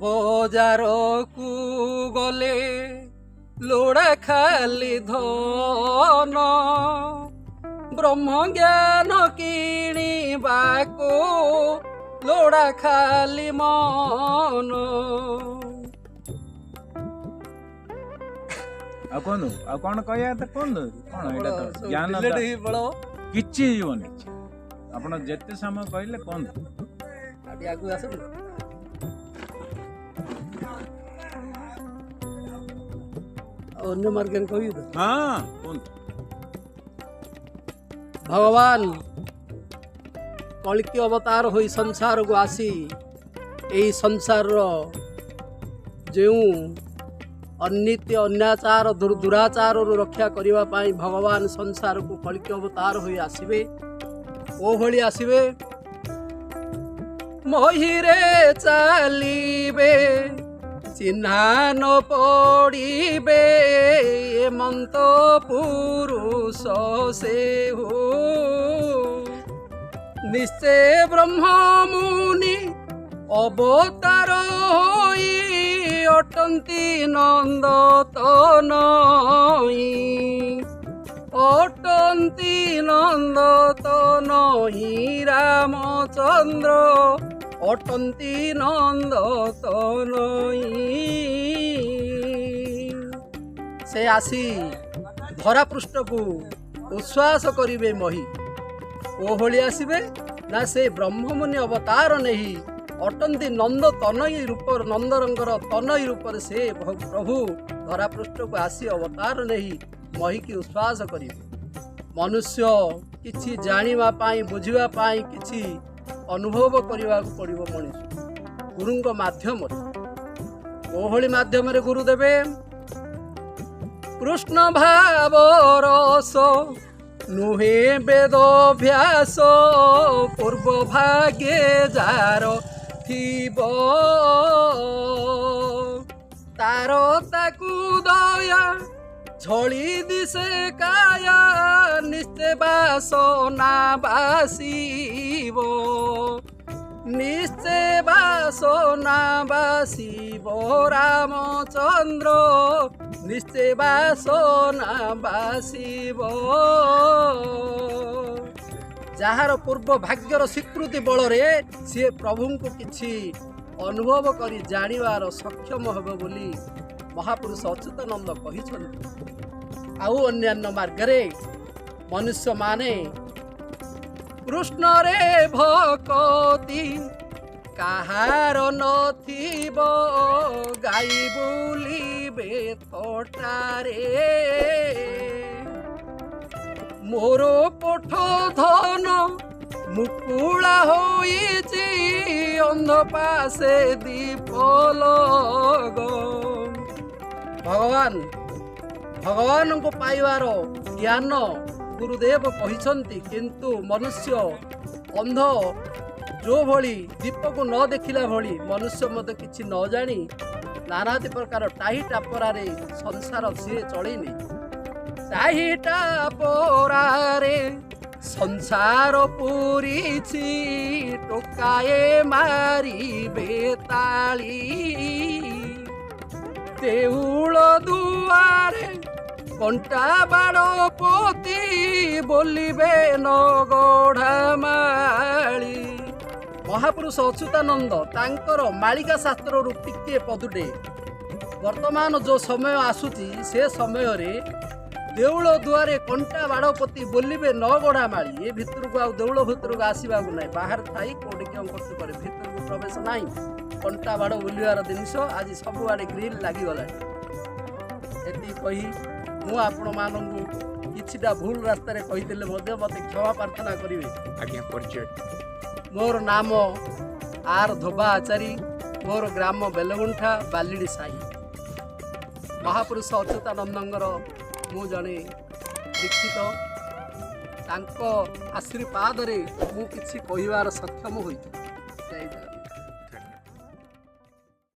बजार को गले लोड़ा खाली धन ब्रह्म ज्ञान किणीबाको लोड़ा खाली मन। कौन कहया तो कौन कौन ज्ञान किछि जीवन आपण जेते समय कहले कौन आगु आस अन्य मार्ग कही तो हाँ कौन भगवान कलिकी अवतार होई संसार को आसी यही संसार जो अनित्य अन्याचार दुराचार रक्षा करने भगवान संसार को कलिकी अवतार होई आसीबे ओ भली आसीबे महिरे चालीबे चिन्हा न पड़ीबे मंत पुरुष से हो निश्चय ब्रह्म मुनि अवतार होई अटंती नंद तनई अटंती नंद तनई रामचंद्र अटंती नंद तनई से आसी धरा पृष्ठ को उच्छ्वास करिवे मही ओ भली आसीबे ना से ब्रह्ममुनि अवतार नहीं अटंती नंद तनई रूप नंदरंगर तनई रूप से प्रभु धरा पृष्ठ को आसी अवतार नहीं मही की उच्छ्वास करिवे। मनुष्य किछि जानिबा पाई बुझिबा पाई किछि अनुभव करने को पड़ो मनुष्य गुरु माध्यम ओभली माध्यम गुरु देवे कृष्ण भाव रस नुहे वेदभ्यास पूर्व भाग्ये जार थिब तार ताकू दया झड़ी दिसे काया निश्चय बासना बासीब निश्चय बासना बासीब रामचंद्र निश्चय बासना बासीब जार पूर्व भाग्यर स्वीकृति बल सी प्रभु को किछि अनुभव करी जानिबार सक्षम हेब बोली महापुरुष अच्युतानंद कहिछन्ति। आउ अन्यान्य मार्गरे मनुष्य माने कृष्ण रे भक्ति काहार नथिब गाई बुलिबे थटारे मोर कोठ धन मुकुला होइछि अंध पासे दीप लग भगवान को पाइबार ज्ञान गुरुदेव कहिछन्ति किंतु मनुष्य अंध जो भली दीप को न देखिला भली मनुष्य मत किछि न जानी नानादी प्रकार टाही टापरारे संसार सी चलैनी टाही टापरारे संसार पूरीछि टोकाए मारी बेताली देउल दुआरे कंटा बाड़ पोती बोलिबे नगढ़ा माली। महापुरुष अच्युतानंद तांकर मालिका शास्त्र टिके पदुटे वर्तमान जो समय आसुची से समय रे देउल दुआरे कंटा बाड़पति बोलिबे नगढ़ा माली ए भितर को आ देउल भितर को आसवा ना बाहर थी कौटे क्या करते करे भितर को प्रवेश ना कंटा बाड़ बोलिबार जिनस आज सबुआड़े ग्रिल लगिगला एति कही मु आपण मानू किछिटा भूल रास्ता रे कहिदेले मते क्षमा प्रार्थना करिवे। आज्ञा परिचय मोर नाम आर धोबा आचारी मोर ग्राम बेलगुंठा बालिडी साई महापुरुष अच्युतानंदर मु जने दीक्षित तांको आशीर्वाद रे मु किछि कहिबार सक्षम होई।